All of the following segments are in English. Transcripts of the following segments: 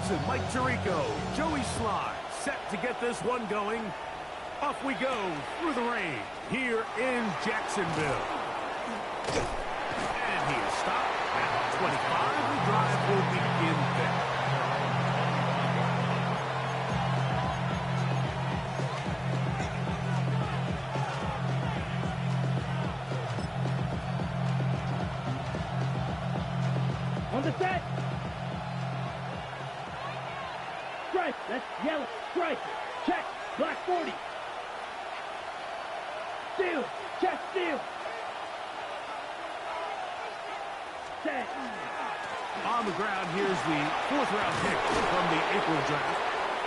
Johnson, Mike Tirico, Joey Sly, set to get this one going. Off we go through the rain here in Jacksonville. And he is stopped at 25. The drive will begin there. On the set. Strike. That's yellow. Strike. Check. Black 40. Steal. Check. Steal. Set. On the ground, here's the fourth-round pick from the April draft.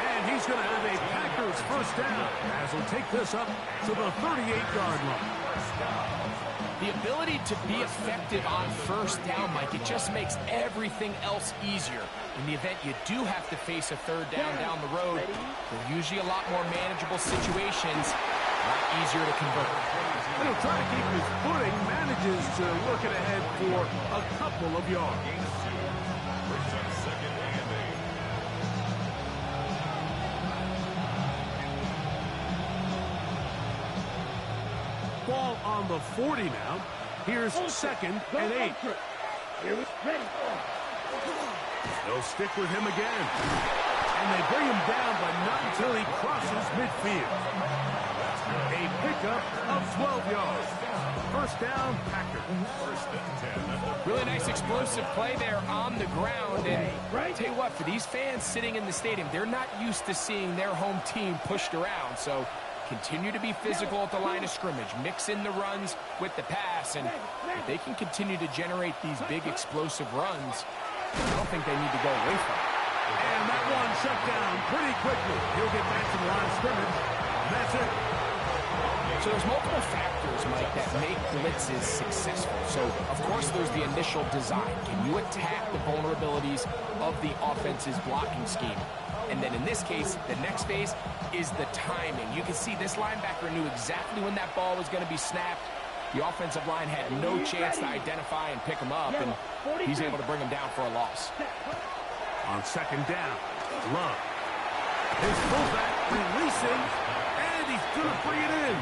And he's going to have a Packers first down as he'll take this up to the 38-yard line. The ability to be effective on first down, Mike, it just makes everything else easier. In the event you do have to face a third down the road, they're usually a lot more manageable situations, a lot easier to convert. And he'll try to keep his footing, manages to work it ahead for a couple of yards. Ball on the 40 now. Here's second and 8. They'll stick with him again. And they bring him down, but not until he crosses midfield. A pickup of 12 yards. First down, Packers. Really nice explosive play there on the ground. And tell you what, for these fans sitting in the stadium, they're not used to seeing their home team pushed around. So continue to be physical at the line of scrimmage. Mix in the runs with the pass. And if they can continue to generate these big explosive runs, I don't think they need to go away from it. And that one shut down pretty quickly. He'll get back to the line of scrimmage. That's it. So there's multiple factors, Mike, that make blitzes successful. So, of course, there's the initial design. Can you attack the vulnerabilities of the offense's blocking scheme? And then in this case, the next phase is the timing. You can see this linebacker knew exactly when that ball was going to be snapped. The offensive line had no chance to identify and pick him up, and he's able to bring him down for a loss. On second down, Love. His fullback releasing, and he's going to bring it in.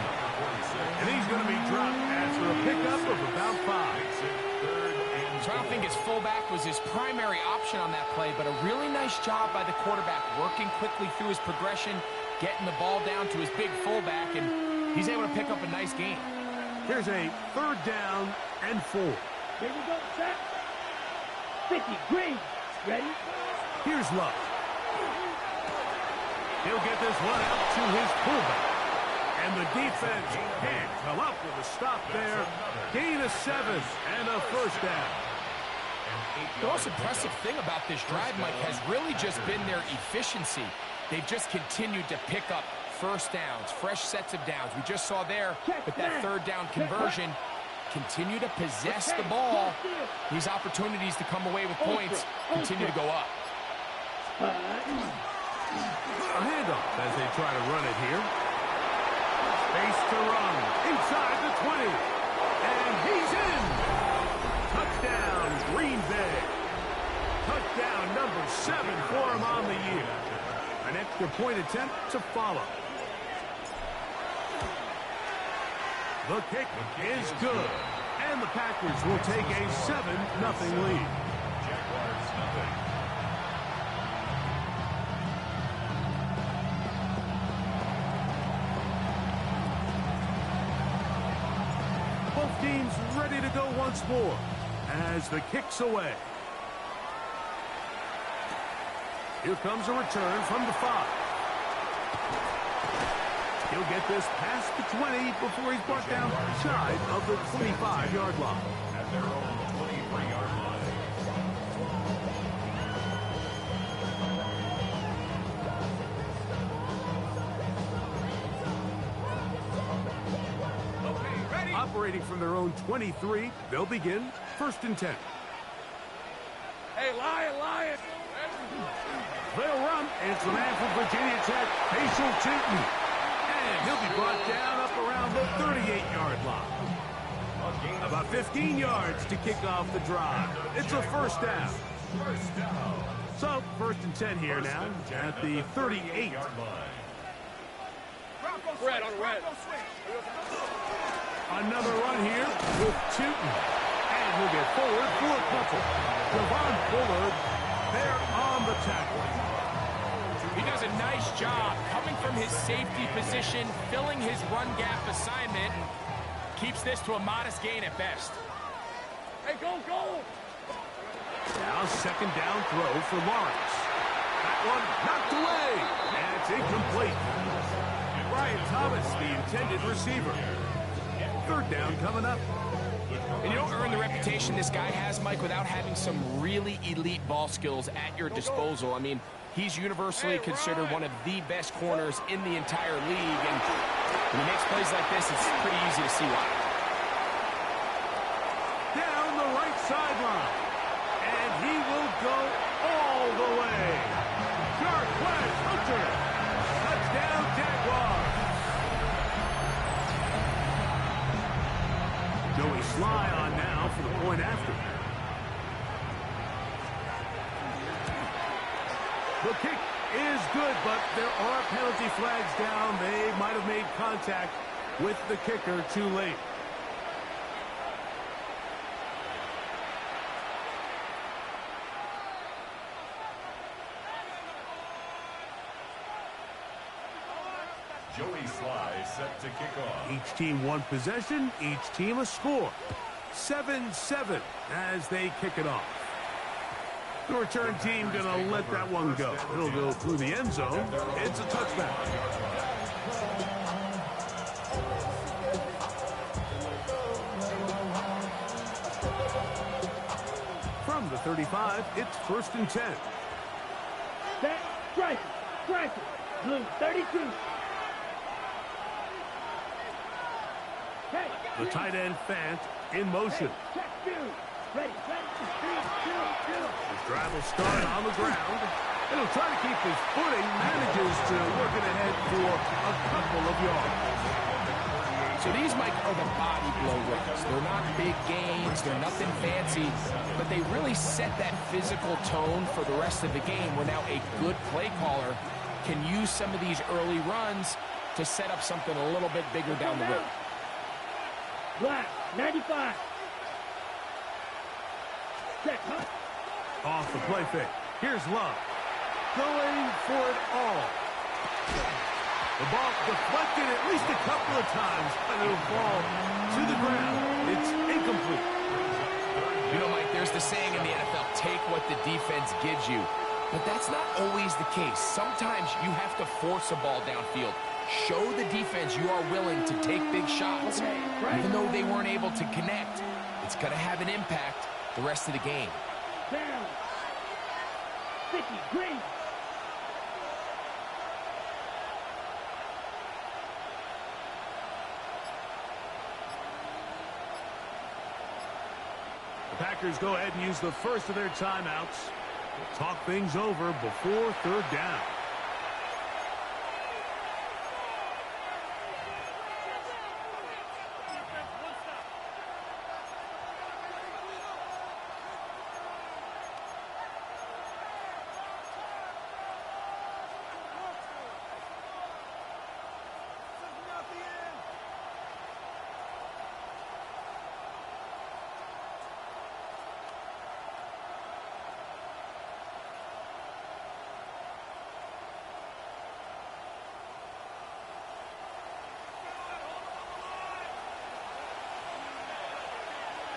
And he's going to be dropped after a pickup of about 5. So I don't think his fullback was his primary option on that play, but a really nice job by the quarterback working quickly through his progression, getting the ball down to his big fullback, and he's able to pick up a nice gain. Here's a third down and 4. Here we go, set. 50, green. Ready? Here's Love. He'll get this one out to his fullback. And the defense can't come up with a stop there. Gain of 7 and a first down. The most impressive thing about this drive, Mike, has really just been their efficiency. They've just continued to pick up first downs, fresh sets of downs. We just saw there with that third down conversion. Continue to possess the ball. These opportunities to come away with points continue to go up. A handoff as they try to run it here. Space to run inside the 20. And he's in. Touchdown, Green Bay. Touchdown number 7 for him on the year. An extra point attempt to follow. The kick is good. And the Packers will take a 7-0 lead. Both teams ready to go once more as the kick's away. Here comes a return from the 5. He'll get this past the 20 before he's brought down shy of the 25-yard line. At their own 23-yard line. Okay, ready. Operating from their own 23, they'll begin 1st and 10. Hey, Lion! They'll run. It's the man from Virginia Tech, Facial Tinton. And he'll be brought down up around the 38-yard line. About 15 yards to kick off the drive. It's a first down. So, 1st and 10 here now at the 38. Red on red. Another run here with Tootin. And he'll get forward for a couple. Javon Bullard there on the tackle. He does a nice job coming from his safety position, filling his run gap assignment, and keeps this to a modest gain at best. Hey, go, go! Now 2nd down throw for Lawrence. That one knocked away, and it's incomplete. Brian Thomas, the intended receiver. 3rd down coming up. And you don't earn the reputation this guy has, Mike, without having some really elite ball skills at your disposal. I mean, he's universally considered one of the best corners in the entire league, and when he makes plays like this, it's pretty easy to see why. Down the right sideline, and he will go all the way. Jarquez Hunter, touchdown Jaguars. Joey Sly on now for the point after. The kick is good, but there are penalty flags down. They might have made contact with the kicker too late. Joey Sly set to kick off. Each team one possession, each team a score. 7-7 as they kick it off. The return team going to let that one go. It'll go through the end zone. It's a touchback. From the 35, it's 1st and 10. Set, strike it, blue 32. Hey, The tight end Fant in motion. check two. Ready, two. His drive will start on the ground. And he'll try to keep his footing. Manages to work it ahead for a couple of yards. So these, Mike, are the body blow runs. They're not big gains, they're nothing fancy, but they really set that physical tone for the rest of the game where now a good play caller can use some of these early runs to set up something a little bit bigger down the road. Black, 95. Check, huh? Off the play fake. Here's Love. Going for it all. The ball deflected at least a couple of times, and it'll fall to the ground. It's incomplete. You know, Mike, there's the saying in the NFL, take what the defense gives you. But that's not always the case. Sometimes you have to force a ball downfield. Show the defense you are willing to take big shots. Even though they weren't able to connect, it's going to have an impact the rest of the game. Down. 50, green. The Packers go ahead and use the first of their timeouts. We'll talk things over before 3rd down.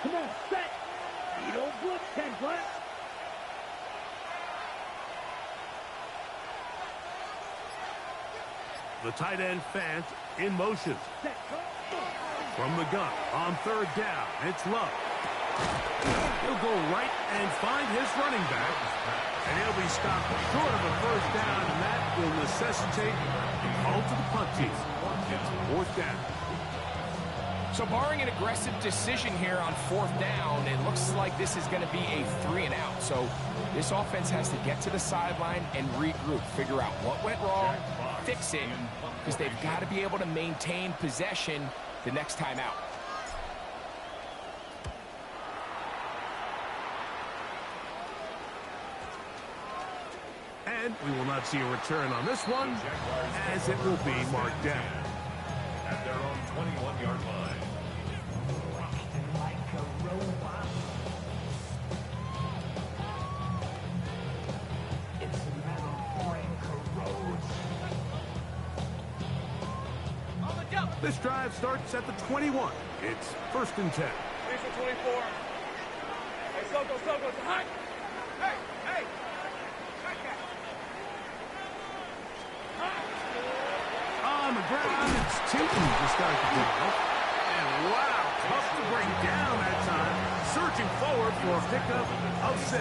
Come on, set. You don't blitz, 10 black. The tight end Fant in motion. Set, From the gun on 3rd down, it's Love. He'll go right and find his running back. And he'll be stopped short of a 1st down, and that will necessitate a call to the punt team. It's 4th down. So barring an aggressive decision here on 4th down, it looks like this is going to be a 3 and out. So this offense has to get to the sideline and regroup, figure out what went wrong, fix it, because they've got to be able to maintain possession the next time out. And we will not see a return on this one, as it will be marked down. At their own 21-yard line. This drive starts at the 21. It's 1st and 10. 24. Hey, Soko, it's hot. Hey. On the ground, it's Tootin to start the drive. And wow, tough to bring down that time. Surging forward for a pickup of 6.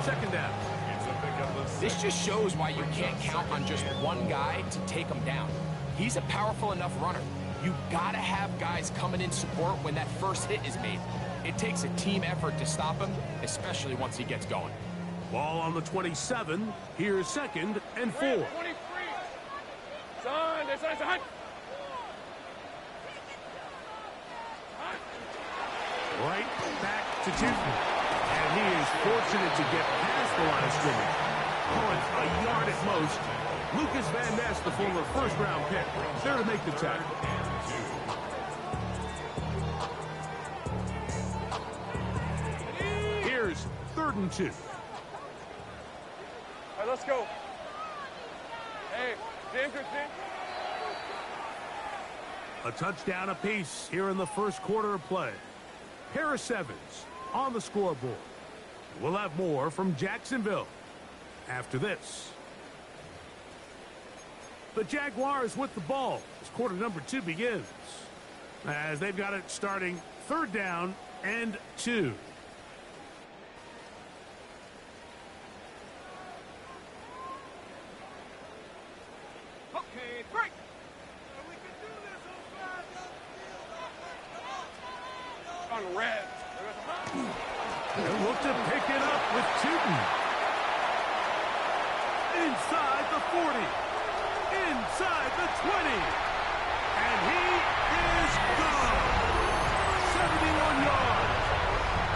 2nd down. It's a pickup of 6. This just shows why you can't count on just one guy to take him down. He's a powerful enough runner. You gotta have guys coming in support when that first hit is made. It takes a team effort to stop him, especially once he gets going. Ball on the 27. Here's 2nd and 4. 23. Son, it's hot. Right back to Tootin. And he is fortunate to get past the line of scrimmage. Going a yard at most. Lucas Van Ness, the former first-round pick, there to make the tackle. Here's 3rd and 2. All right, let's go. Hey, James, A touchdown apiece here in the first quarter of play. Pair of 7s on the scoreboard. We'll have more from Jacksonville after this. The Jaguars with the ball as quarter number 2 begins. As they've got it starting 3rd down and 2. Okay, break. On red. They look to pick it up with Tootin. Inside the 40. Inside the 20. And he is gone. 71 yards.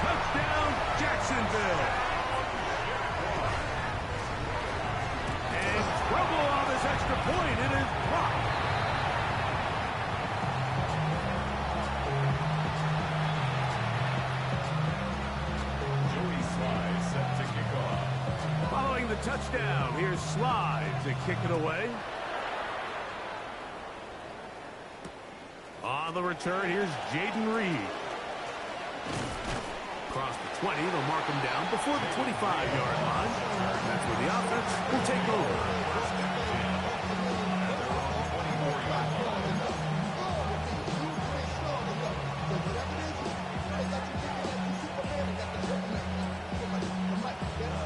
Touchdown, Jacksonville. And trouble on this extra point. It is blocked. Joey Sly set to kick off. Following the touchdown, here's Sly to kick it away. On the return, here's Jaden Reed. Across the 20, they'll mark him down before the 25-yard line. That's where the offense will take over.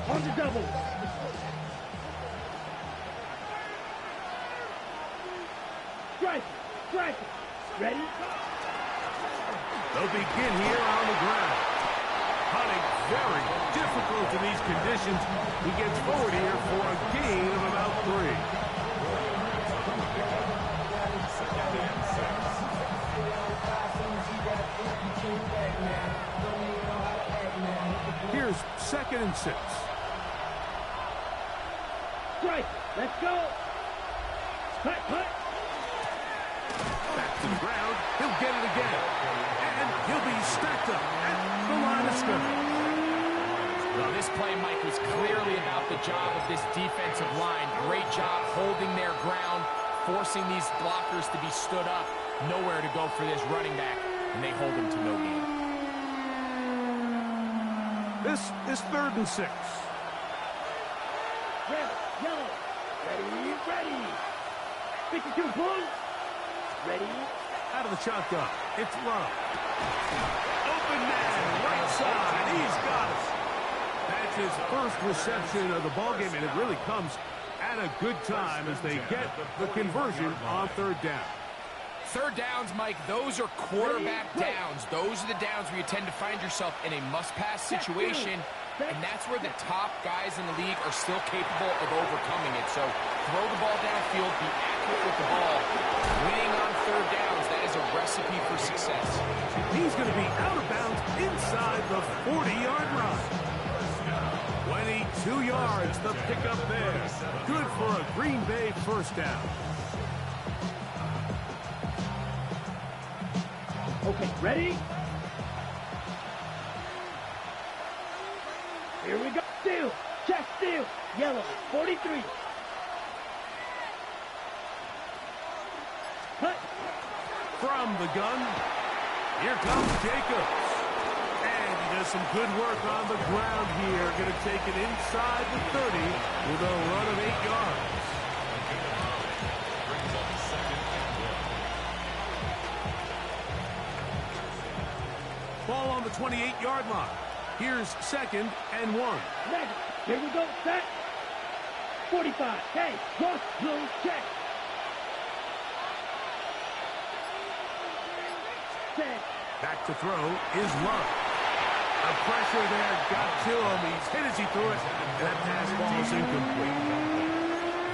On the double. Strike. Ready? They'll begin here on the ground. Hunting very difficult in these conditions. He gets forward here for a gain of about 3. Here's 2nd and 6. Strike. Let's go. Cut. Back to the ground. He'll get it again. And he'll be stacked up at the line of scrimmage. Well, this play, Mike, was clearly about the job of this defensive line. Great job holding their ground, forcing these blockers to be stood up. Nowhere to go for this running back, and they hold him to no gain. This is 3rd and 6. Red, yellow. Ready. 52 blue. Ready. Out of the shotgun. It's Love. Open man, right side. He's got it. That's his first reception of the ballgame, and it really comes at a good time as they get the conversion on 3rd down. 3rd downs, Mike, those are quarterback downs. Those are the downs where you tend to find yourself in a must-pass situation, and that's where the top guys in the league are still capable of overcoming it. So throw the ball downfield, be accurate with the ball. Winning on 3rd downs, that is a recipe for success. He's going to be out of bounds inside the 40-yard line. 22 2 yards, the pickup there. Good for a Green Bay first down. Okay, ready? Here we go. Steal. Check steal. Yellow. 43. Cut. From the gun, here comes Jacobs. And he does some good work on the ground here. Going to take it inside the 30 with a run of 8 yards. Ball on the 28-yard line. Here's 2nd and 1. Magic. Here we go. Set. 45. Hey, cross zone check. Set. Back to throw is Love. The pressure there got to him. He's hit as he threw it. And that pass ball is incomplete.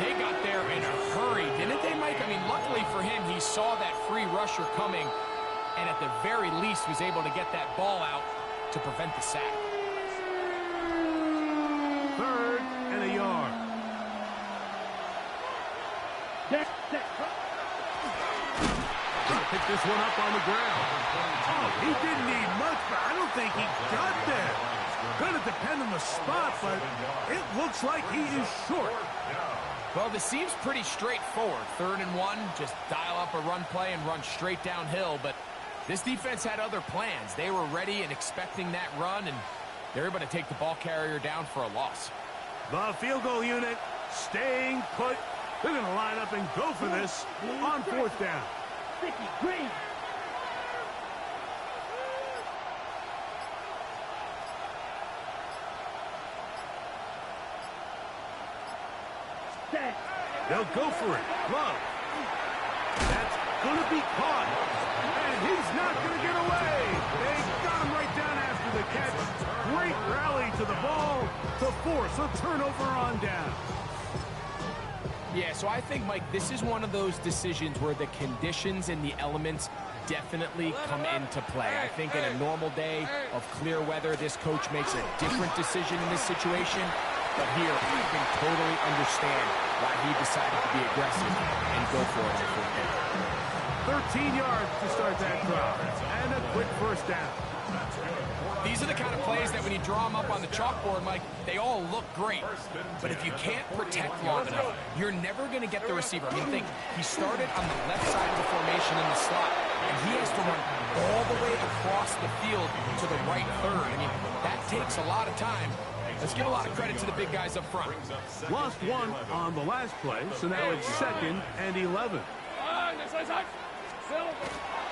They got there in a hurry, didn't they, Mike? I mean, luckily for him, he saw that free rusher coming and at the very least was able to get that ball out to prevent the sack. 3rd and a yard. Set. Set. Pick this one up on the ground. Oh, he didn't need much, but I don't think he got there. Gonna depend on the spot, but it looks like he is short. Well, this seems pretty straightforward. 3rd and 1, just dial up a run play and run straight downhill, but this defense had other plans. They were ready and expecting that run, and they're able to take the ball carrier down for a loss. The field goal unit staying put. They're going to line up and go for this on 4th down. Sticky green. Set. They'll go for it. Love. That's going to be caught. And he's not going to get away. They got him right down after the catch. Great rally to the ball to force a turnover on down. Yeah, so I think, Mike, this is one of those decisions where the conditions and the elements definitely come into play. I think in a normal day of clear weather, this coach makes a different decision in this situation. But here, I can totally understand why he decided to be aggressive and go for it on 4th down. 13 yards to start that drive. And a quick first down. These are the kind of plays that when you draw them up on the chalkboard, Mike, they all look great. But if you can't protect long enough, you're never going to get the receiver. I mean, think, he started on the left side of the formation in the slot, and he has to run all the way across the field to the right 3rd. I mean, that takes a lot of time. Let's give a lot of credit to the big guys up front. Lost 1 on the last play, so now it's 2nd and 11.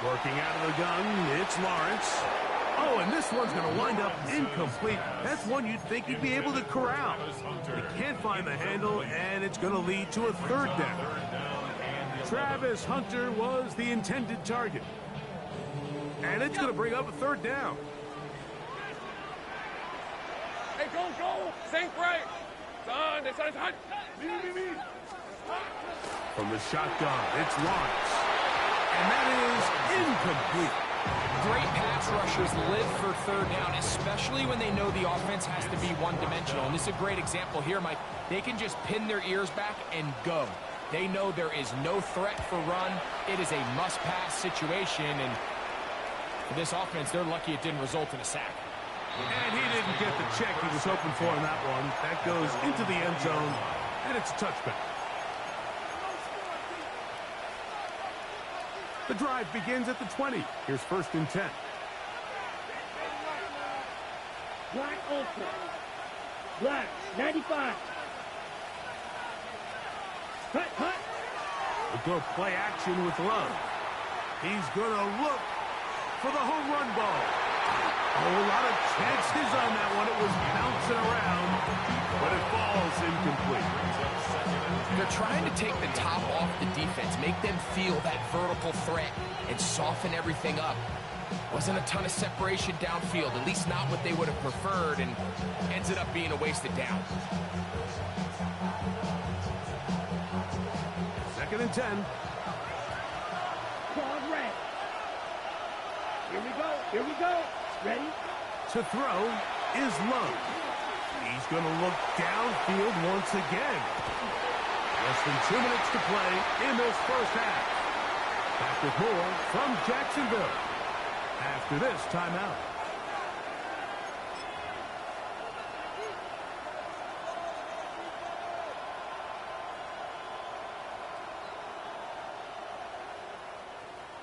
Working out of the gun, it's Lawrence. Oh, and this one's going to wind up incomplete. That's one you'd think you'd be able to corral. He can't find the handle, and it's going to lead to a 3rd down. Travis Hunter was the intended target. And it's going to bring up a 3rd down. Hey, go! Think right! From the shotgun, it's Lawrence. And that is incomplete. Great pass rushers live for 3rd down, especially when they know the offense has to be one-dimensional. And this is a great example here, Mike. They can just pin their ears back and go. They know there is no threat for run. It is a must-pass situation, and for this offense, they're lucky it didn't result in a sack. And he didn't get the check he was hoping for in that one. That goes into the end zone, and it's a touchback. The drive begins at the 20. Here's 1st and 10. Black Ultra. Black, 95. Cut. We'll go play action with Love. He's going to look for the home run ball. A whole lot of chances on that one. It was bouncing around, but it falls incomplete. They're trying to take the top off the defense, make them feel that vertical threat, and soften everything up. Wasn't a ton of separation downfield, at least not what they would have preferred, and ended up being a wasted down. 2nd and 10. Quad red. Here we go. Ready? To throw is Love. He's going to look downfield once again. Less than 2 minutes to play in this first half. Back with more from Jacksonville after this timeout.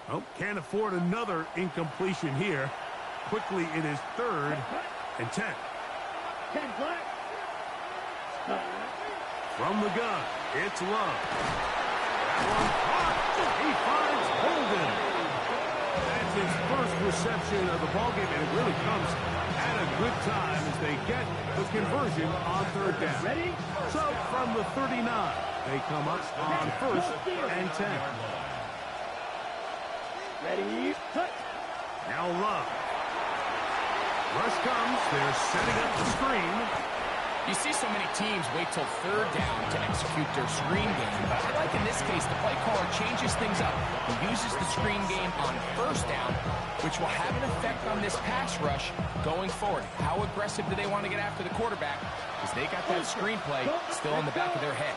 Oh, can't afford another incompletion here. Quickly, it is 3rd and 10. 10 black. From the gun, it's Love. That one caught. He finds Holden. That's his first reception of the ballgame, and it really comes at a good time as they get the conversion on 3rd down. Ready? So from the 39, they come up on 1st and 10. Ready? Touch. Now Love. Rush comes. They're setting up the screen. You see so many teams wait till 3rd down to execute their screen game, but I like in this case the play caller changes things up. He uses the screen game on 1st down, which will have an effect on this pass rush going forward. How aggressive do they want to get after the quarterback? Because they got that screen play still in the back of their head.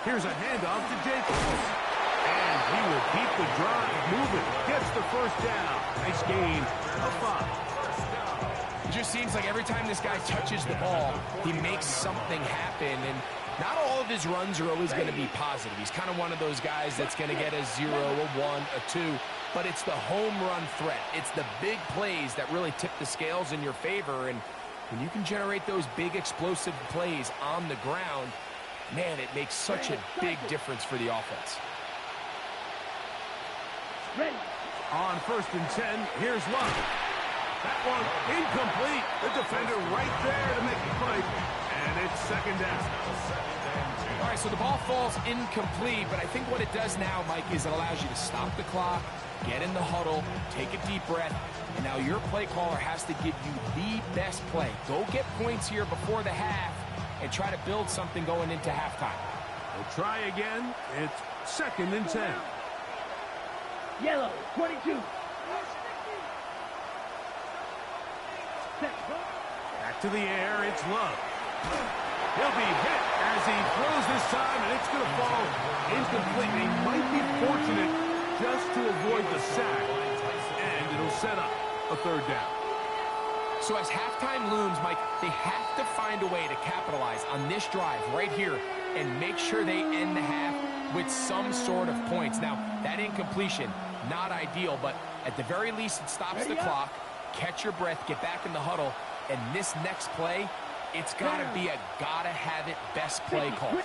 Here's a handoff to Jacobs. And he will keep the drive moving. Gets the 1st down. Nice gain of 5. It just seems like every time this guy touches the ball, he makes something happen. And not all of his runs are always going to be positive. He's kind of one of those guys that's going to get a 0, a 1, a 2. But it's the home run threat. It's the big plays that really tip the scales in your favor. And when you can generate those big explosive plays on the ground, man, it makes such a big difference for the offense. Ready. On 1st and 10, here's Love. That one incomplete. The defender right there to make the play. And it's 2nd down. All right, so the ball falls incomplete, but I think what it does now, Mike, is it allows you to stop the clock, get in the huddle, take a deep breath, and now your play caller has to give you the best play. Go get points here before the half and try to build something going into halftime. We'll try again. It's 2nd and 10. Yellow, 22. Back to the air, it's Love. He'll be hit as he throws this time, and it's going to fall incomplete. He might be fortunate just to avoid the sack, and it'll set up a 3rd down. So as halftime looms, Mike, they have to find a way to capitalize on this drive right here and make sure they end the half with some sort of points. Now, that incompletion, not ideal, but at the very least, it stops the clock. Catch your breath, get back in the huddle, and this next play, it's got to be a gotta-have-it best play call.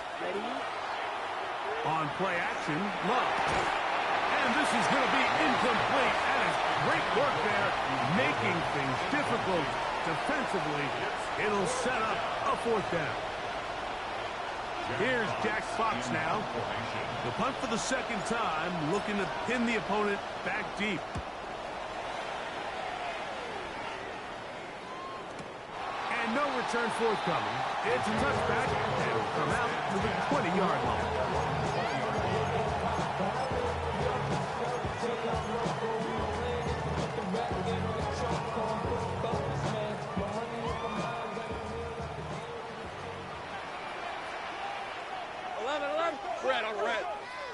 On play action, Love. And this is going to be incomplete. That is great work there, making things difficult defensively. It'll set up a 4th down. Here's Jack Fox now. The punt for the 2nd time, looking to pin the opponent back deep. And no return forthcoming. It's a touchback, and it'll come out to the 20-yard line. Red on red.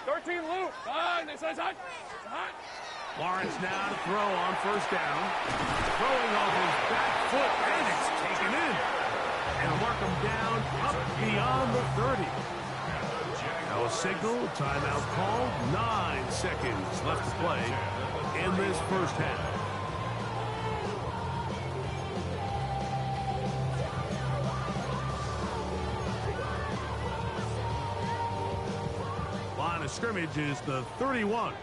13 loop. This is hot. Lawrence now to throw on 1st down. Throwing off his back foot, and it's taken in. And mark him down up beyond the 30. Now a signal, timeout called. 9 seconds left to play in this first half. Line of scrimmage is the 31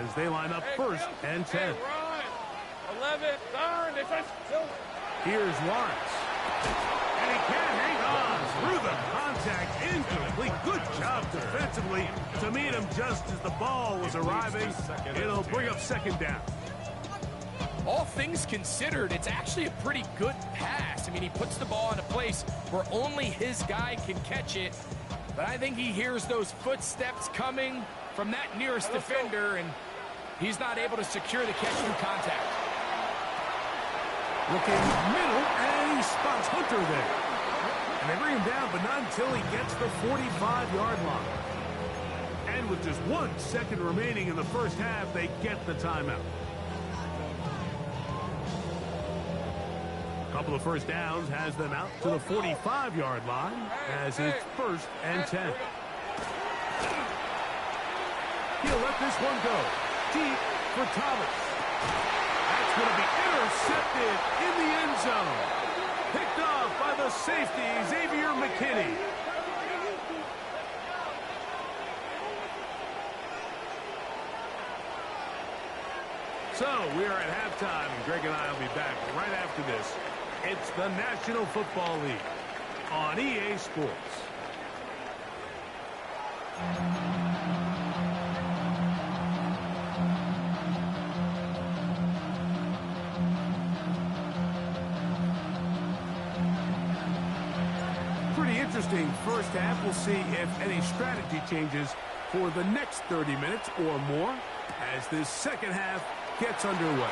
as they line up 1st and 10. 11, turn, defense. Here's Lawrence. And he can't hang on through the contact. Incomplete. Good job defensively to meet him just as the ball was arriving. It'll bring up 2nd down. All things considered, it's actually a pretty good pass. I mean, he puts the ball in a place where only his guy can catch it. But I think he hears those footsteps coming from that nearest defender, and he's not able to secure the catch through contact. Looking middle, and he spots Hunter there. down, but not until he gets the 45-yard line. And with just 1 second remaining in the first half, they get the timeout. A couple of first downs has them out to the 45-yard line as it's 1st and 10. He'll let this one go deep for Thomas. That's going to be intercepted in the end zone. Picked off by the safety, Xavier McKinney. So we are at halftime, and Greg and I will be back right after this. It's the National Football League on EA Sports. Pretty interesting first half. We'll see if any strategy changes for the next 30 minutes or more as this second half gets underway.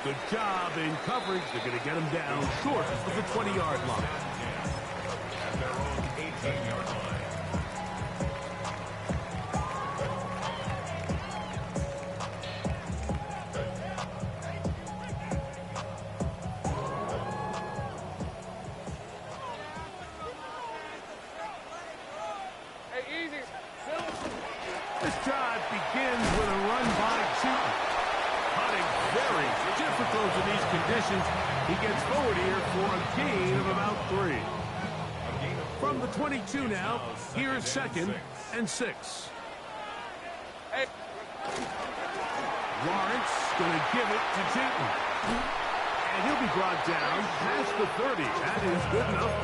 Good job in coverage. They're going to get him down short of the 20-yard line. At their own 18-yard line. Hey, easy. This drive begins with a run by Cheaton. Hunting very difficult in these conditions. He gets forward here for a gain of about 3. From the 22 now, here's 2nd and 6. Hey. Lawrence going to give it to Cheaton. And he'll be brought down past the 30. That is good enough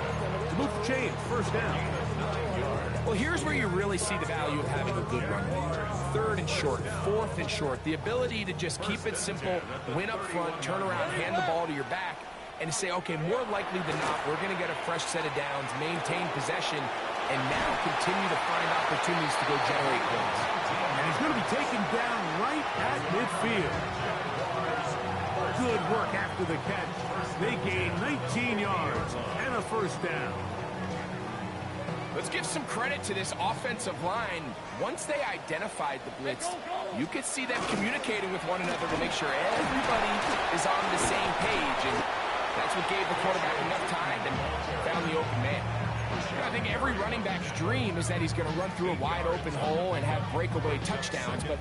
to move the chains. 1st down. Well, here's where you really see the value of having a good run. 3rd and short, 4th and short. The ability to just keep it simple, win up front, turn around, hand the ball to your back, and to say, okay, more likely than not, we're going to get a fresh set of downs, maintain possession, and now continue to find opportunities to go generate points. And he's going to be taken down right at midfield. Good work after the catch. They gain 19 yards and a 1st down. Let's give some credit to this offensive line. Once they identified the blitz, you could see them communicating with one another to make sure everybody is on the same page, and that's what gave the quarterback enough time and found the open man. I think every running back's dream is that he's going to run through a wide open hole and have breakaway touchdowns, but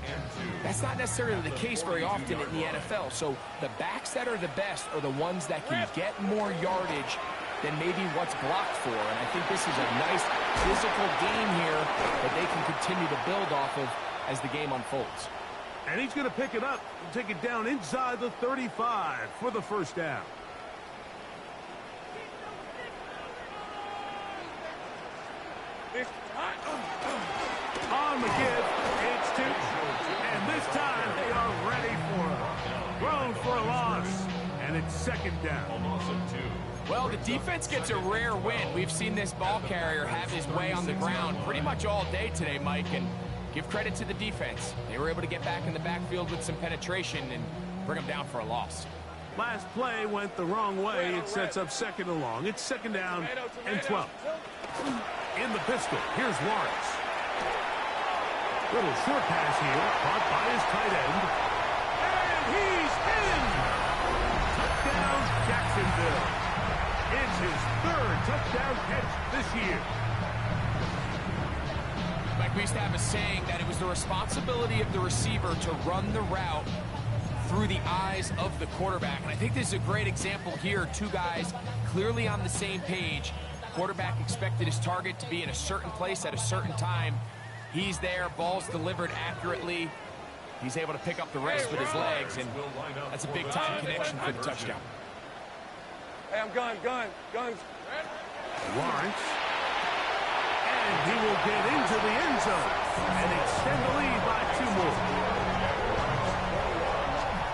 that's not necessarily the case very often in the NFL. So the backs that are the best are the ones that can get more yardage than maybe what's blocked for. And I think this is a nice physical game here that they can continue to build off of as the game unfolds. And he's going to pick it up and take it down inside the 35 for the 1st down. On the give, it's 2. And this time they are ready for it. Thrown for a loss. And it's 2nd down. Almost a 2. Well, the defense gets a rare win. We've seen this ball carrier have his way on the ground pretty much all day today, Mike, and give credit to the defense. They were able to get back in the backfield with some penetration and bring them down for a loss. Last play went the wrong way. It sets up 2nd and long. It's 2nd down and 12. In the pistol, here's Lawrence. Little short pass here, caught by his tight end. And he's in! Touchdown, Jacksonville. It's his 3rd touchdown catch this year. Mike, we used to have a saying that it was the responsibility of the receiver to run the route through the eyes of the quarterback. And I think this is a great example here. 2 guys clearly on the same page. Quarterback expected his target to be in a certain place at a certain time. He's there, ball's delivered accurately. He's able to pick up the rest with his legs, and that's a big-time connection for the touchdown. Hey, I'm guns. Lawrence. And he will get into the end zone and extend the lead by 2 more.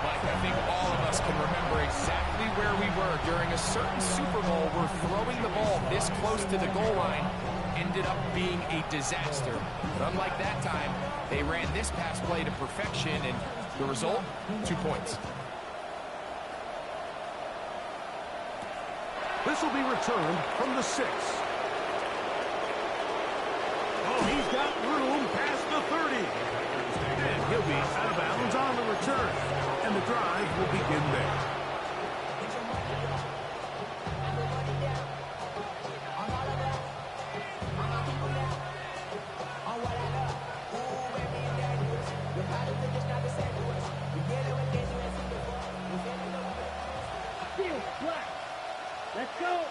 Mike, I think all of us can remember exactly where we were during a certain Super Bowl where throwing the ball this close to the goal line ended up being a disaster. But unlike that time, they ran this pass play to perfection, and the result, 2 points. This will be returned from the 6. Oh, he's got room past the 30. And he'll be out of bounds on the return. And the drive will begin there. Field black. Let's go.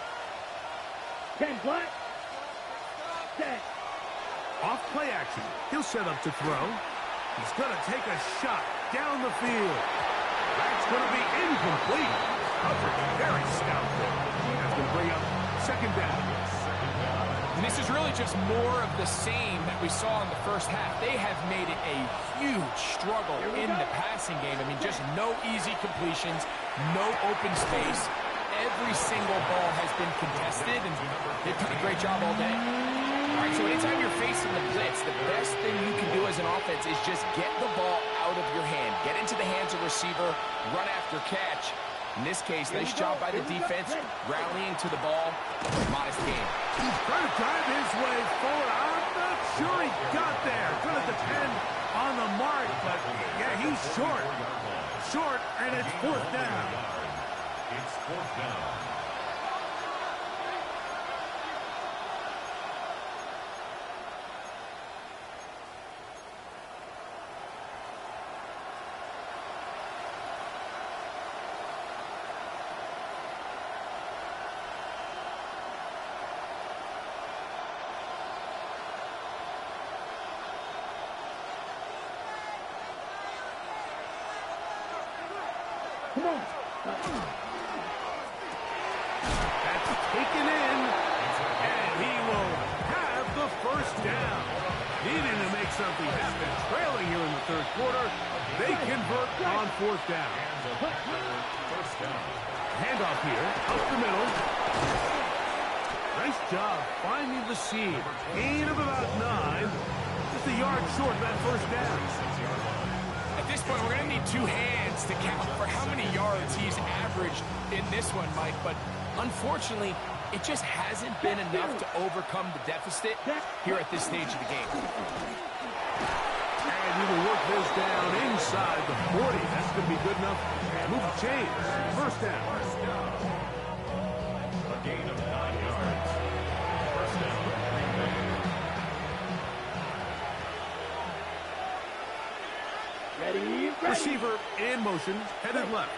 10 black. 10. Off play action. He'll set up to throw. He's going to take a shot down the field. That's going to be incomplete. Coverage very stout there. That's going to bring up second down. And this is really just more of the same that we saw in the first half. They have made it a huge struggle in the passing game. I mean, just no easy completions, no open space. Every single ball has been contested, and they've done a great job all day. All right, so anytime you're facing the blitz, the best thing you can do as an offense is just get the ball out of your hand. Get into the hands of receiver, run after catch. In this case, nice job by the defense, rallying to the ball. Modest game. He's trying to drive his way forward. I'm not sure he got there. Going to depend on the mark, but yeah, he's short. Short, and it's 4th down. It's 4th down. Come on. That's taken in, and he will have the 1st down. Needing to make something happen, trailing here in the 3rd quarter. They convert on 4th down. First down. Handoff here, up the middle. Nice job finding the seam. Gain of about 9. Just a yard short of that 1st down. At this point, we're going to need 2 hands to count for how many yards he's averaged in this one, Mike. But unfortunately, it just hasn't been enough to overcome the deficit here at this stage of the game. And he will work this down inside the 40. That's going to be good enough. Move the chains. 1st down. A gain of 9 yards. First down. Green Bay. Ready. Receiver in motion, headed left.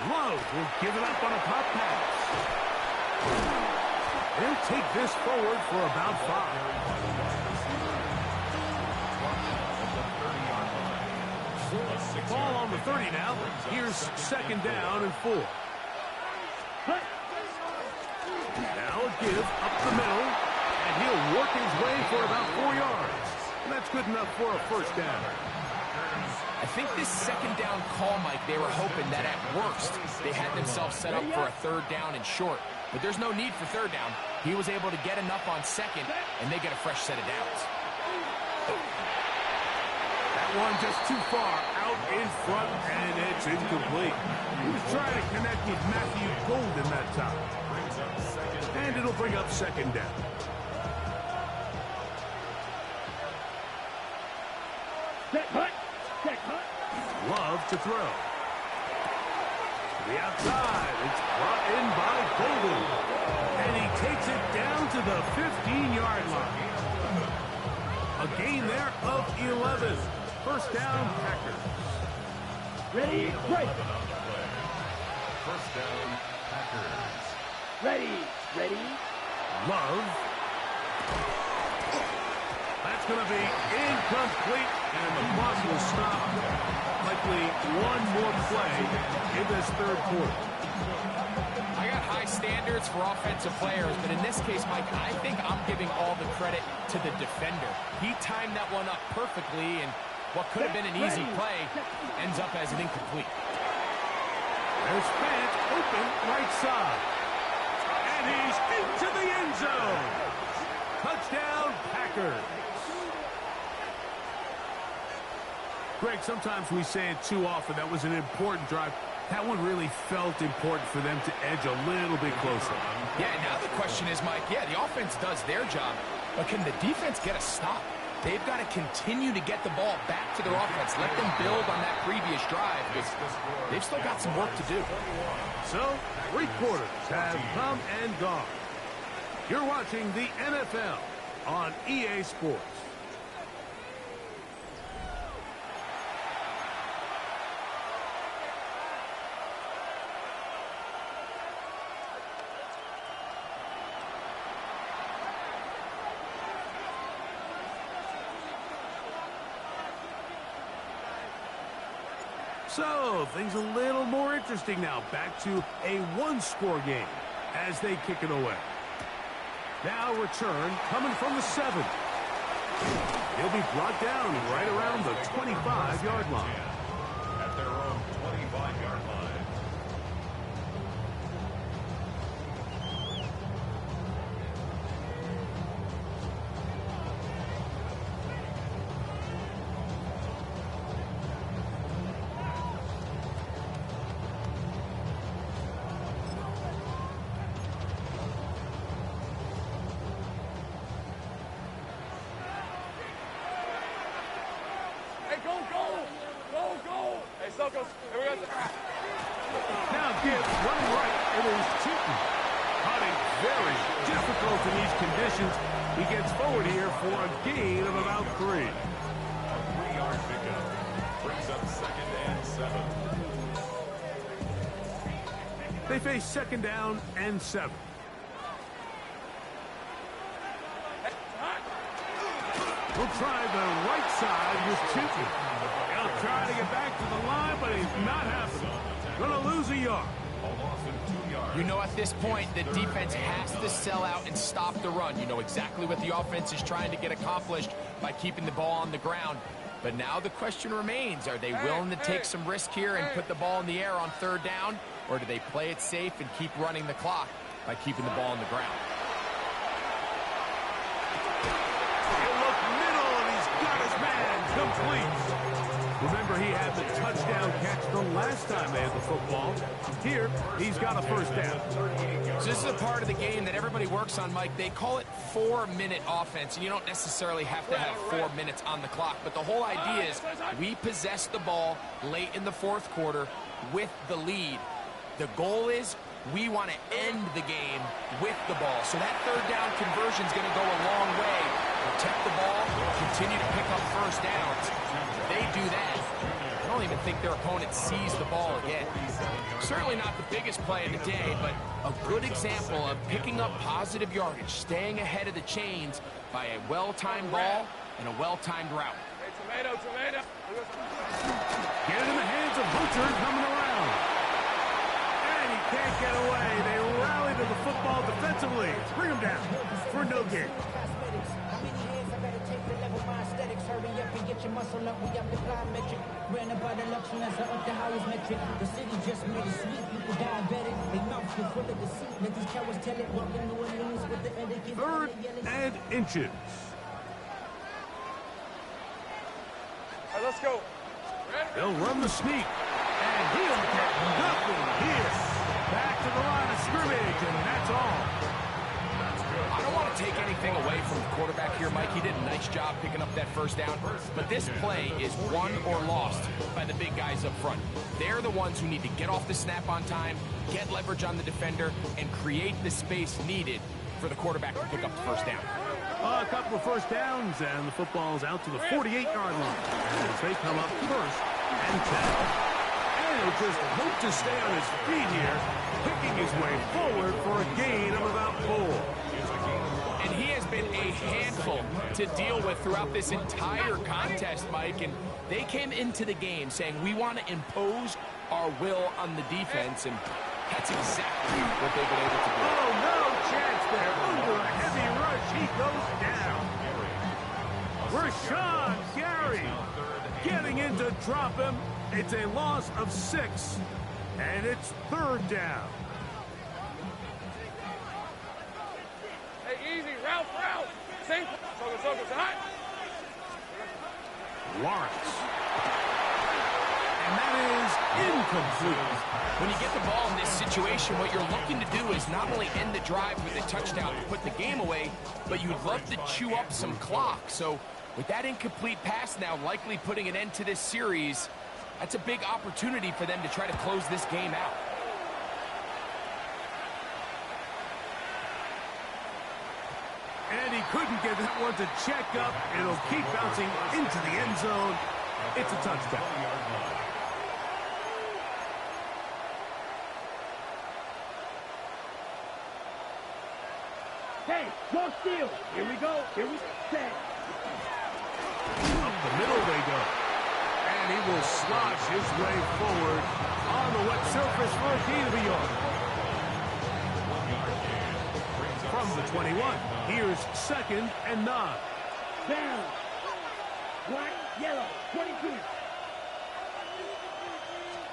Love will give it up on a pop pass. He'll take this forward for about 5. Ball on the 30 now. Here's 2nd down and 4. Now a give up the middle, and he'll work his way for about 4 yards. And that's good enough for a 1st down. I think this 2nd down call, Mike, they were hoping that at worst they had themselves set up for a 3rd down and short. But there's no need for 3rd down. He was able to get enough on 2nd, and they get a fresh set of downs. That one just too far out in front, and it's incomplete. He was trying to connect with Matthew Golden that time. And it'll bring up 2nd down. Set hut. Set hut. Love to throw. To the outside. It's brought in by Golden. And he takes it down to the 15-yard line. A gain there of 11. 1st down, Packers. Ready. Right. First down, Packers. Ready. Ready. Love. That's going to be incomplete, and the clock will stop. Likely one more play in this 3rd quarter. I got high standards for offensive players, but in this case, Mike, I think I'm giving all the credit to the defender. He timed that one up perfectly, and what could have been an easy play ends up as an incomplete. There's Fant open right side. And he's into the end zone. Touchdown, Packers. Greg, sometimes we say it too often. That was an important drive. That one really felt important for them to edge a little bit closer. Yeah, now the question is, Mike, yeah, the offense does their job, but can the defense get a stop? They've got to continue to get the ball back to their offense. Let them build on that previous drive, because they've still got some work to do. So, 3 quarters have come and gone. You're watching the NFL on EA Sports. So, things a little more interesting now. Back to a one-score game as they kick it away. Now return coming from the 7. He'll be brought down right around the 25-yard line. At their own 25-yard line. Now Gibbs running right. It is Cheaton. Hunting very difficult in these conditions. He gets forward here for a gain of about 3. A 3-yard pickup. Brings up 2nd and 7. They face 2nd down and 7. We'll try the right side with Cheaton. He'll try to get back to the line, but he's not happening. Gonna lose a yard. A loss of 2 yards. You know, at this point, the defense has to sell out and stop the run. You know exactly what the offense is trying to get accomplished by keeping the ball on the ground. But now the question remains, are they willing to take some risk here and put the ball in the air on 3rd down? Or do they play it safe and keep running the clock by keeping the ball on the ground? He'll look middle, and he's got his man complete. Remember, he had the touchdown catch the last time they had the football. Here, he's got a 1st down. So this is a part of the game that everybody works on, Mike. They call it 4-minute offense, and you don't necessarily have to have 4 minutes on the clock. But the whole idea is we possess the ball late in the 4th quarter with the lead. The goal is we want to end the game with the ball. So that 3rd down conversion is going to go a long way. Protect the ball, continue to pick up 1st downs. If they do that, I don't even think their opponent sees the ball again. Certainly not the biggest play of the day, but a good example of picking up positive yardage, staying ahead of the chains by a well-timed ball and a well-timed route. Hey, tomato. Get it in the hands of Butcher coming around. And he can't get away. They rally to the football defensively. Bring him down for no gain. Hurry up and get your muscle up. We got the plyometric. Ran about the luxury as up the highest metric. The city just made it sweet. People diabetic. They mouth is full of deceit. Let these cowards tell it. Welcome to a news with the etiquette. 3rd and inches. All right, let's go. They'll run the sneak. And he'll get nothing here. Back to the line of scrimmage, and that's all. I don't want to take anything away from the quarterback here, Mike. He did a nice job picking up that 1st down. But this play is won or lost by the big guys up front. They're the ones who need to get off the snap on time, get leverage on the defender, and create the space needed for the quarterback to pick up the 1st down. A couple of 1st downs, and the football's out to the 48-yard line as they come up 1st and 10. And he'll just hope to stay on his feet here, picking his way forward for a gain of about 4. And he has been a handful to deal with throughout this entire contest, Mike. And they came into the game saying, we want to impose our will on the defense. And that's exactly what they've been able to do. Oh, no chance there. Under a heavy rush, he goes down. Rashawn Gary getting in to drop him. It's a loss of 6, and it's 3rd down. Hey, easy. Route. Same. Circle. Hot. Lawrence. And that is incomplete. When you get the ball in this situation, what you're looking to do is not only end the drive with a touchdown to put the game away, but you'd love to chew up some clock. So with that incomplete pass now likely putting an end to this series, that's a big opportunity for them to try to close this game out. And he couldn't get that one to check up. It'll keep bouncing into the end zone. It's a touchdown. Hey, go steal. Here we go. Here we set. Up the middle they go. And he will slosh his way forward on the wet surface for a gain of a yard. From the 21, here's 2nd and 9. Down. Black, yellow, 22.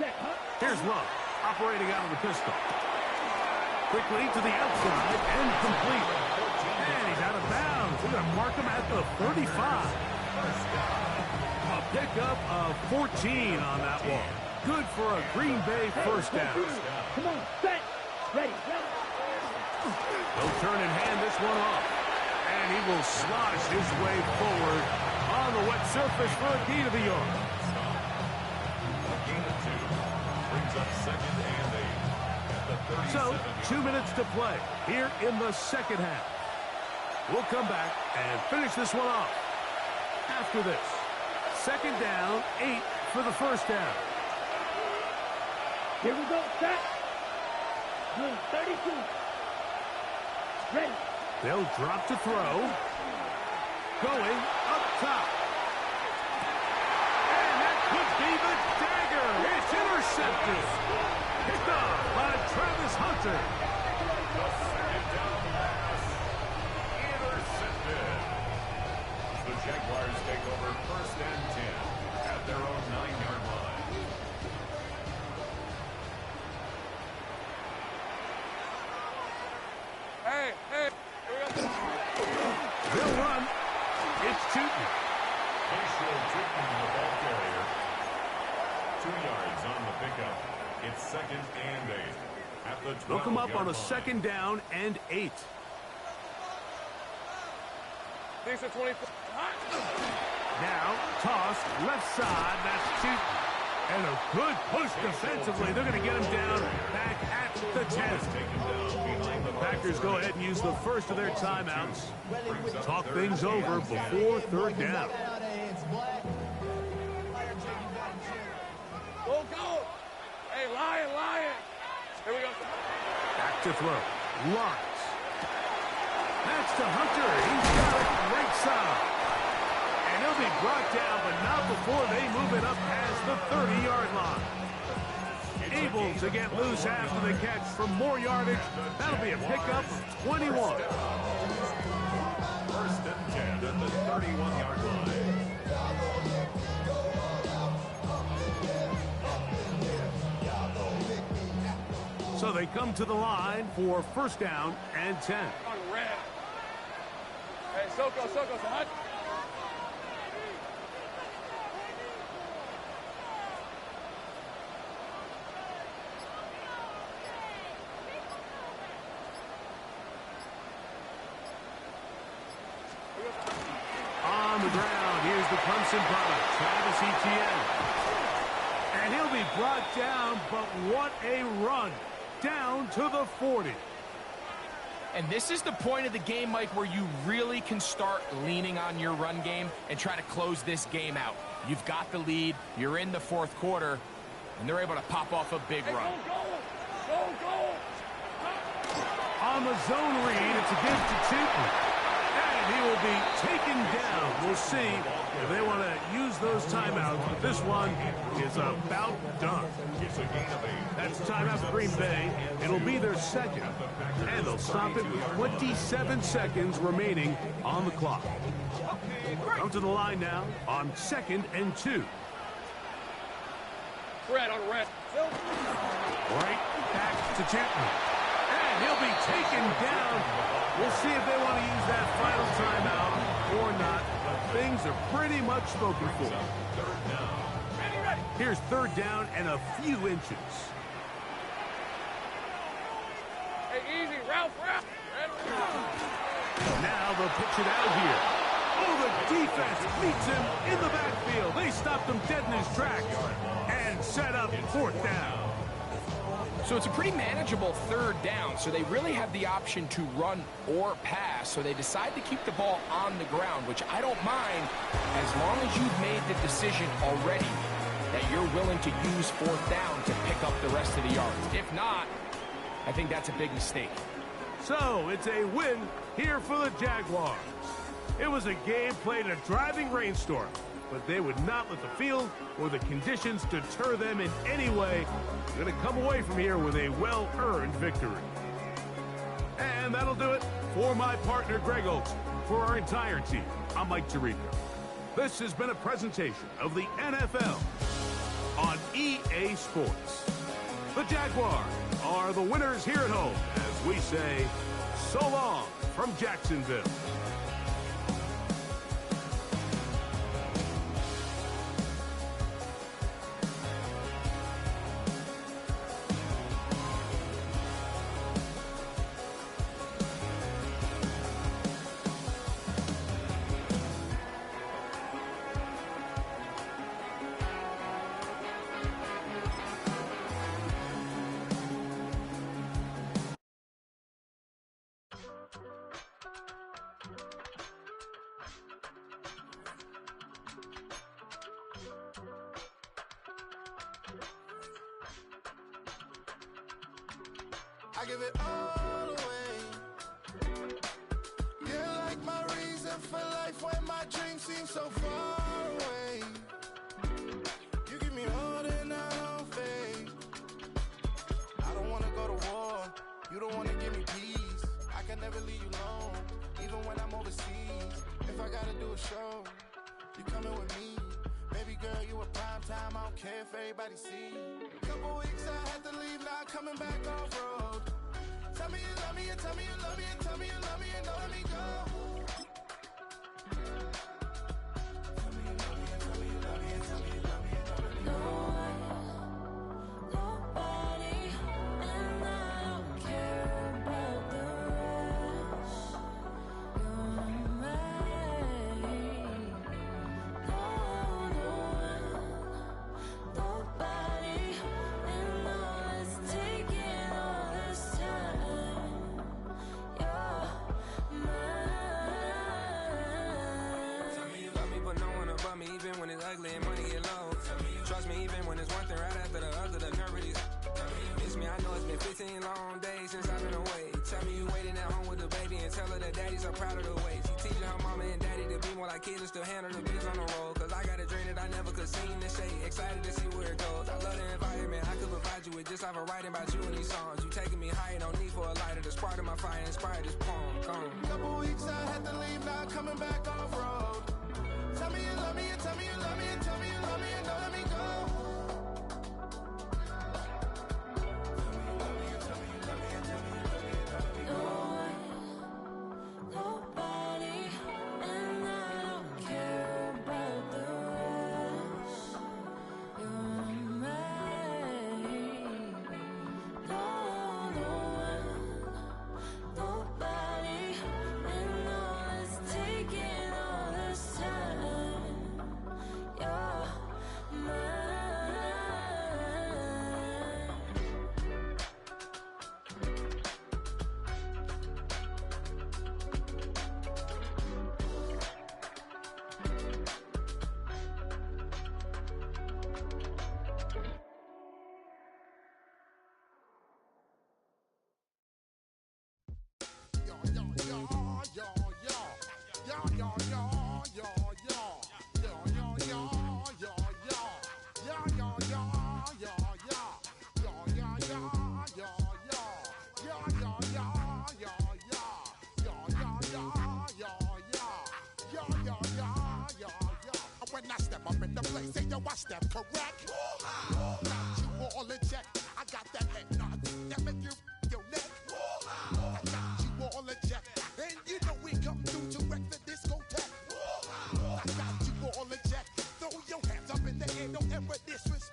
Set, huh? Here's Love, operating out of the pistol. Quickly to the outside and complete. And he's out of bounds. We're going to mark him at the 35. A pickup of 14 on that one. Good for a Green Bay first down. Come on, set. Ready, ready. He'll turn and hand this one off. And he will slosh his way forward on the wet surface for a gain of a yard. A gain of 2 brings up 2nd and 8 at the 37. So, 2 minutes to play here in the second half. We'll come back and finish this one off after this. 2nd down, 8 for the first down. Here we go, set. Blue, 32. Ready. They'll drop to throw. Going up top. And that could be the dagger. It's intercepted. Picked off by Travis Hunter. The 2nd down pass intercepted. The Jaguars take over 1st and 10 at their own 9-yard line. Hey, hey. They'll run. It's Tootin. Facial Tootin, the ball carrier. 2 yards on the pickup. It's 2nd and 8 at the 12-yard line. They'll come up on a 2nd down and 8. Decent 24. Now, toss, left side, that's Tootin. And a good push defensively. They're going to get him down back at the 10. The Packers go ahead and use the first of their timeouts. Talk things over before 3rd down. Go, go. Hey, Lion. Here we go. Back to throw. Lawrence. That's to Hunter. He's got it right side. And he'll be brought down, but not before they move it up past the 30-yard line. Able to get loose after the catch for more yardage. That'll be a pickup of 21. 1st and 10 at the 31-yard line. So they come to the line for 1st down and 10. On red. Hey, Soko, so hot. On the ground, here's the Clemson product, Travis Etienne. And he'll be brought down, but what a run. Down to the 40. And this is the point of the game, Mike, where you really can start leaning on your run game and try to close this game out. You've got the lead, you're in the 4th quarter, and they're able to pop off a big run. Go. On the zone read, it's a give to Tootin. And he will be taken down. We'll see if they want to use those timeouts, but this one is about done. It's a gain of 8. That's timeout for Green Bay. It'll be their 2nd. And they'll stop it with 27 seconds remaining on the clock. Come to the line now on 2nd and 2. Red on red. Right back to Tootin. And he'll be taken down. We'll see if they want to use that final timeout or not. But things are pretty much spoken for. 3rd down. Ready. Here's third down and a few inches. Hey, easy, Ralph. Now they'll pitch it out here. Oh, the defense meets him in the backfield. They stopped him dead in his tracks and set up fourth down. So it's a pretty manageable third down, so they really have the option to run or pass, so they decide to keep the ball on the ground, which I don't mind as long as you've made the decision already that you're willing to use fourth down to pick up the rest of the yards. If not, I think that's a big mistake. So it's a win here for the Jaguars. It was a game played in a driving rainstorm, but they would not let the field or the conditions deter them in any way. They're going to come away from here with a well-earned victory. And that'll do it for my partner, Greg Olson. For our entire team, I'm Mike Tirico. This has been a presentation of the NFL on EA Sports. The Jaguars are the winners here at home, as we say, so long from Jacksonville. I give it all away. You're like my reason for life when my dreams seem so far away. You give me all that I don't fade. I don't wanna go to war. You don't wanna give me peace. I can never leave you alone, even when I'm overseas. If I gotta do a show, you coming with me. Baby girl, you a prime time. I don't care if everybody see. Couple weeks I had to leave, now coming back off road. Tell me you love me and tell me you love me and tell me you love me and don't let me go. Tell me you love me and tell me you love me and tell me you love me and don't let me go. Nobody, and I don't care about the rest. You're mine. Nobody, and all it's taking all this time. You're mine. Tell me you love me but no one above me, even when it's ugly and money get low. Trust me even when it's one thing right after the other, the nerve of these. Miss me, I know it's been 15 long days since I've been away. Tell me you waiting at home with the baby and tell her that daddy's so proud of the way. She teaching her mama and daddy to be more like kids and still handle the biz on the road. Cause I got a dream that I never could see in the shade. Excited to see where it goes. I love the environment, I could provide you with just off of writing about you in these songs. You taking me higher, no need for a lighter. The spark of my fire inspired this poem. Come. Couple weeks I had to leave, now coming back off road. Tell me you love me and tell me you love me and tell me you love me and don't let me go. Nobody, and I don't care about the rest. You're mine. Nobody, and all it's taking all this time. You're mine. When I step up in the place, say yo, I step correct. Got you all in check. I got that head nod that make you your neck. I got you all in check, and you know we come through to wreck the discotheque. I got you all in check. Throw your hands up in the air, don't ever disrespect.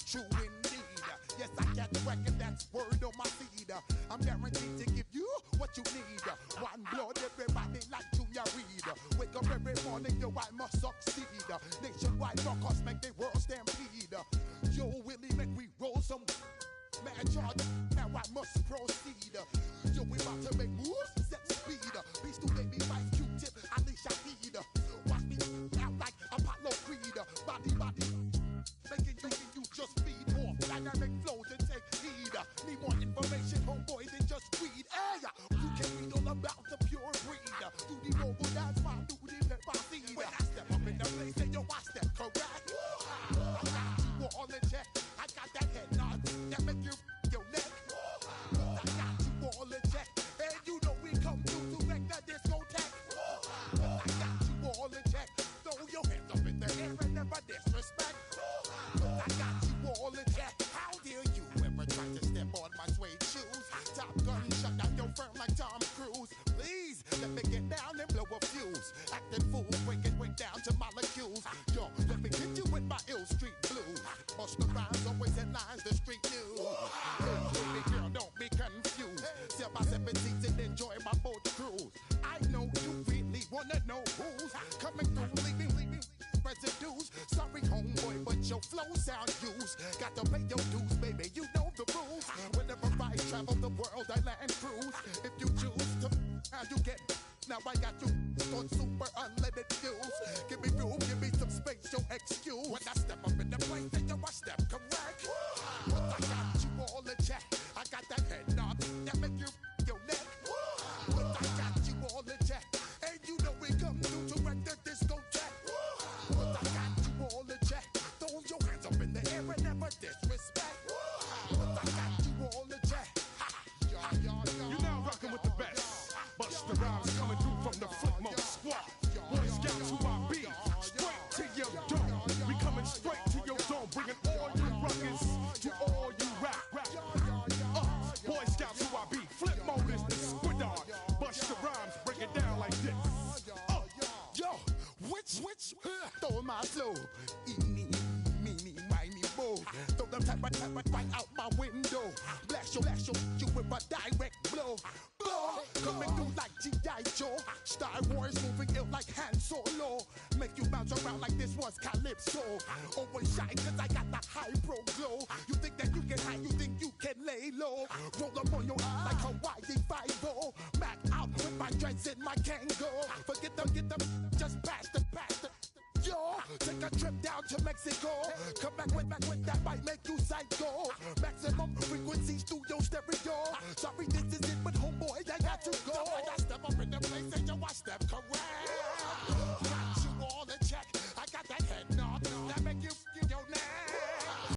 true indeed. Yes, I get the record, that's word on my feed. I'm guaranteed to give you what you need. One blood, everybody like Junior Reed. Wake up every morning, yo, I must succeed. Nationwide rockers make the world stampede. Yo, Willie, make we roll some man charge. Now I must proceed. Yo, we about to make moves, set speed. Beast to baby wife, Q-tip, Ali Shahid. Watch me out like Apollo Creed. Body, making you just feed more dynamic flows and take heed. Need more information, homeboy, than just read. Hey, you can read all about the pure breed. Do the mobile dance, my do the pepper seed. When I step up in the place, then yo, I step correct. I got you all in check. I got that head nod that make you your neck. I got you all in check. And you know we come through to wreck the discotheque. I got you all in check. Throw your hands up in the air and never disrespect. I got you all in check. How dare you ever try to step on my suede shoes? Top Gun shut down your firm like Tom Cruise. Please let me get down and blow a fuse. Acting fool, break down to molecules. Yo, let me get you with my ill street blues. Bust the rhymes, always headlines, the street news. Hey, baby girl, don't be confused. Sell my 17s and enjoy my boat cruise. I know you really wanna know who's coming through, leaving residues. Sorry, homeboy, but your flow sound used. Got to pay your dues, baby, you know the rules. Whenever I travel the world, I land cruise. If you choose to, how you get. Now I got you on super unlimited views. Give me room, give me some space, your excuse. When I step up in the place, then yo, I step correct. But I got you all in check. I got that head nod that make you your neck. But I got you all in check. And you know we come through to wreck the discotheque. But I got you all in check. Throw your hands up in the air and never disrespect. But I got you all in check. You're now rocking with the best. Busta Rhymes coming through from the Flipmode Squad. Boy Scouts who I be, straight to your dome. We coming straight to your dome, bringing all you ruckus to all you rap. Boy Scouts who I be, Flipmode is the squidard. Busta Rhymes break it down like this. Yo, which, throw my flow. Eeny, meeny, miny, mo. Throw them type right out my window. Blast you with a direct blow. Coming through like G.I. Joe. Star Wars moving ill like Han Solo. Make you bounce around like this was Calypso. Always shine cause I got the high pro glow. You think that you can hide, you think you can lay low. Roll up on your eye like Hawaii 5-0. Mac out with my dreads in my Kango. Forget them, just pass the. Yo, take a trip down to Mexico. Come back with that might make you psycho.